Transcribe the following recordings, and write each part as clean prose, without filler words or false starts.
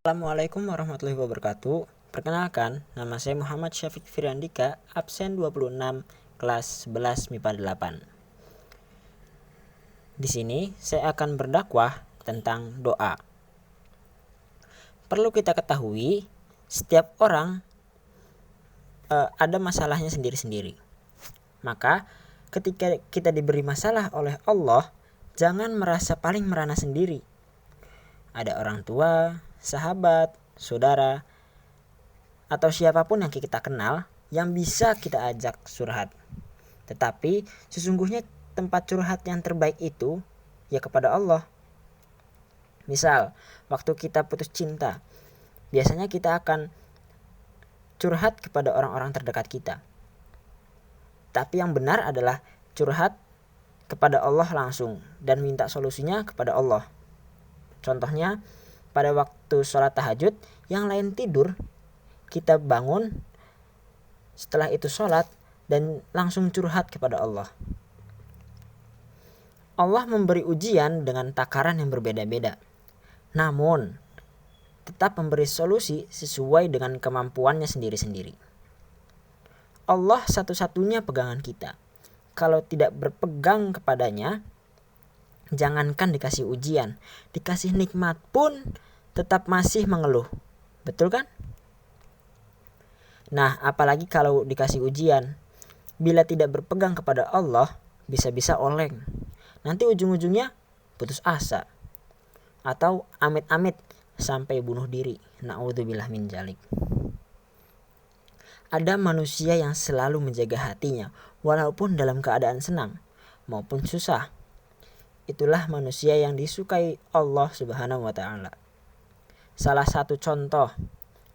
Assalamualaikum warahmatullahi wabarakatuh. Perkenalkan, nama saya Muhammad Syafiq Firandika, absen 26, kelas 11 MIPA 8. Di sini saya akan berdakwah tentang doa. Perlu kita ketahui, setiap orang ada masalahnya sendiri-sendiri. Maka, ketika kita diberi masalah oleh Allah, jangan merasa paling merana sendiri. Ada orang tua, sahabat, saudara, atau siapapun yang kita kenal yang bisa kita ajak curhat. Tetapi sesungguhnya tempat curhat yang terbaik itu ya kepada Allah. Misal, waktu kita putus cinta, biasanya kita akan curhat kepada orang-orang terdekat kita. Tapi yang benar adalah curhat kepada Allah langsung dan minta solusinya kepada Allah. Contohnya, pada waktu sholat tahajud, yang lain tidur, kita bangun, setelah itu sholat, dan langsung curhat kepada Allah. Allah memberi ujian dengan takaran yang berbeda-beda. Namun, tetap memberi solusi sesuai dengan kemampuannya sendiri-sendiri. Allah satu-satunya pegangan kita. Kalau tidak berpegang kepadanya, jangankan dikasih ujian, dikasih nikmat pun tetap masih mengeluh. Betul kan? Nah, apalagi kalau dikasih ujian, bila tidak berpegang kepada Allah, bisa-bisa oleng. Nanti ujung-ujungnya putus asa. Atau amit-amit sampai bunuh diri. Na'udzubillah min dzalik. Ada manusia yang selalu menjaga hatinya, walaupun dalam keadaan senang maupun susah. Itulah manusia yang disukai Allah Subhanahu wa Ta'ala. Salah satu contoh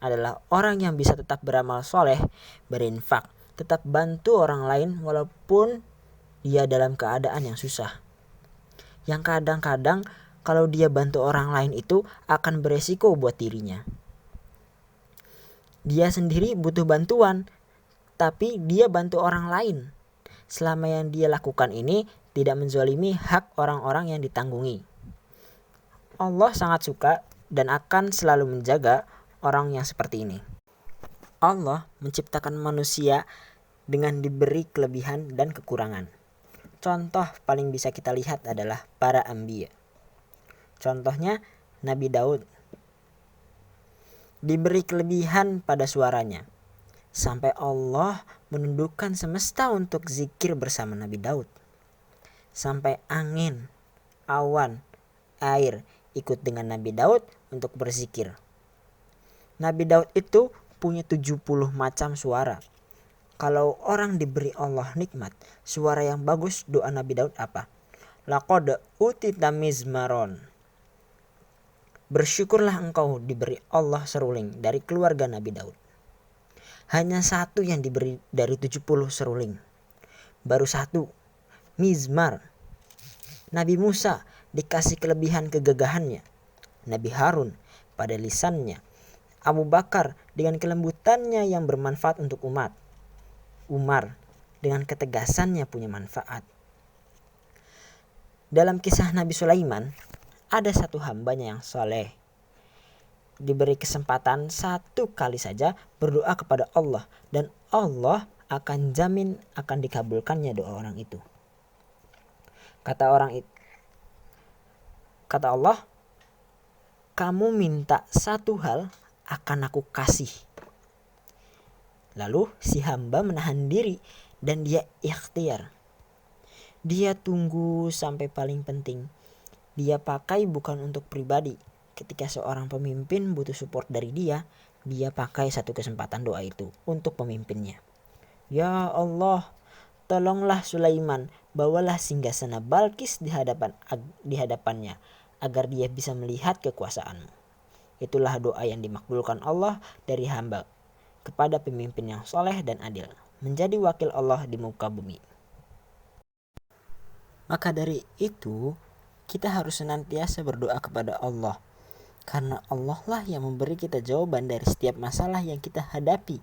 adalah orang yang bisa tetap beramal soleh, berinfak, tetap bantu orang lain walaupun dia dalam keadaan yang susah. Yang kadang-kadang kalau dia bantu orang lain itu akan beresiko buat dirinya. Dia sendiri butuh bantuan, tapi dia bantu orang lain. Selama yang dia lakukan ini tidak menzalimi hak orang-orang yang ditanggungi. Allah sangat suka dan akan selalu menjaga orang yang seperti ini. Allah menciptakan manusia dengan diberi kelebihan dan kekurangan. Contoh paling bisa kita lihat adalah para anbiya. Contohnya Nabi Daud. Diberi kelebihan pada suaranya. Sampai Allah menundukkan semesta untuk zikir bersama Nabi Daud. Sampai angin, awan, air ikut dengan Nabi Daud untuk berzikir. Nabi Daud itu punya 70 macam suara. Kalau orang diberi Allah nikmat, suara yang bagus, doa Nabi Daud apa? Laqad utita mizmaron. Bersyukurlah engkau diberi Allah seruling dari keluarga Nabi Daud. Hanya satu yang diberi dari 70 seruling. Baru satu, mizmar. Nabi Musa dikasih kelebihan kegagahannya. Nabi Harun pada lisannya. Abu Bakar dengan kelembutannya yang bermanfaat untuk umat. Umar dengan ketegasannya punya manfaat. Dalam kisah Nabi Sulaiman, ada satu hambanya yang soleh. Diberi kesempatan satu kali saja berdoa kepada Allah, dan Allah akan jamin akan dikabulkannya doa orang itu. Kata Allah, kamu minta satu hal akan aku kasih. Lalu si hamba menahan diri dan dia ikhtiar. Dia tunggu sampai paling penting. Dia pakai bukan untuk pribadi. Ketika seorang pemimpin butuh support dari dia pakai satu kesempatan doa itu untuk pemimpinnya. Ya Allah, tolonglah Sulaiman, bawalah singgasana Balkis di hadapannya agar dia bisa melihat kekuasaanmu. Itulah doa yang dimakbulkan Allah dari hamba kepada pemimpin yang soleh dan adil, menjadi wakil Allah di muka bumi. Maka dari itu, kita harus senantiasa berdoa kepada Allah, karena Allah lah yang memberi kita jawaban dari setiap masalah yang kita hadapi.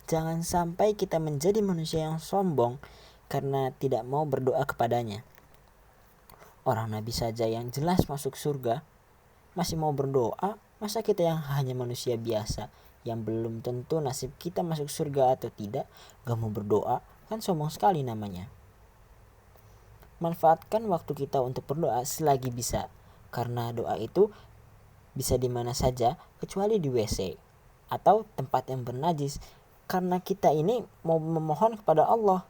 Jangan sampai kita menjadi manusia yang sombong karena tidak mau berdoa kepadanya. Orang Nabi saja yang jelas masuk surga masih mau berdoa, Masa kita yang hanya manusia biasa, yang belum tentu nasib kita masuk surga atau tidak, gak mau berdoa? Kan sombong sekali namanya. Manfaatkan waktu kita untuk berdoa selagi bisa, karena doa itu bisa di mana saja kecuali di WC atau tempat yang bernajis, karena kita ini mau memohon kepada Allah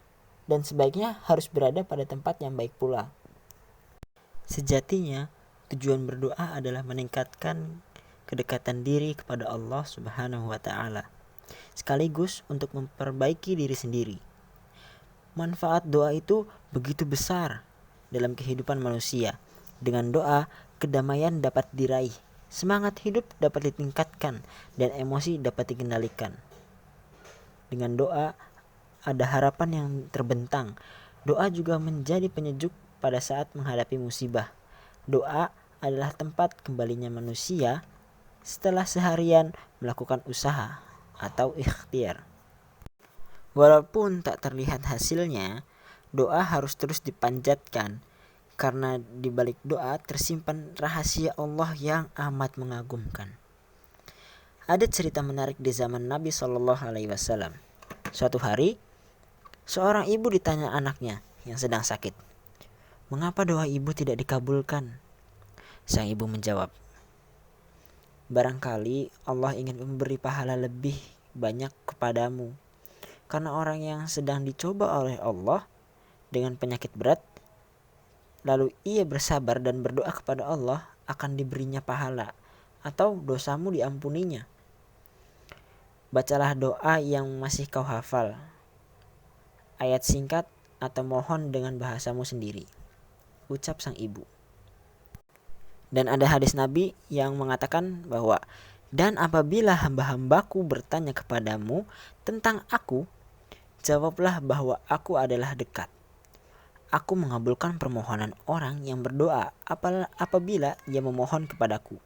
dan sebaiknya harus berada pada tempat yang baik pula. Sejatinya tujuan berdoa adalah meningkatkan kedekatan diri kepada Allah Subhanahu wa taala, sekaligus untuk memperbaiki diri sendiri. Manfaat doa itu begitu besar dalam kehidupan manusia. Dengan doa, kedamaian dapat diraih, semangat hidup dapat ditingkatkan, dan emosi dapat dikendalikan. Dengan doa, ada harapan yang terbentang. Doa juga menjadi penyejuk pada saat menghadapi musibah. Doa adalah tempat kembalinya manusia setelah seharian melakukan usaha atau ikhtiar. Walaupun tak terlihat hasilnya, doa harus terus dipanjatkan, karena di balik doa tersimpan rahasia Allah yang amat mengagumkan. Ada cerita menarik di zaman Nabi SAW. Suatu hari, seorang ibu ditanya anaknya yang sedang sakit, "Mengapa doa ibu tidak dikabulkan?" Sang ibu menjawab, "Barangkali Allah ingin memberi pahala lebih banyak kepadamu. Karena orang yang sedang dicoba oleh Allah dengan penyakit berat, lalu ia bersabar dan berdoa kepada Allah, akan diberinya pahala atau dosamu diampuninya. Bacalah doa yang masih kau hafal, ayat singkat atau mohon dengan bahasamu sendiri," ucap sang ibu. Dan ada hadis Nabi yang mengatakan bahwa, "Dan apabila hamba-hambaku bertanya kepadamu tentang aku, jawablah bahwa aku adalah dekat. Aku mengabulkan permohonan orang yang berdoa apabila ia memohon kepadaku.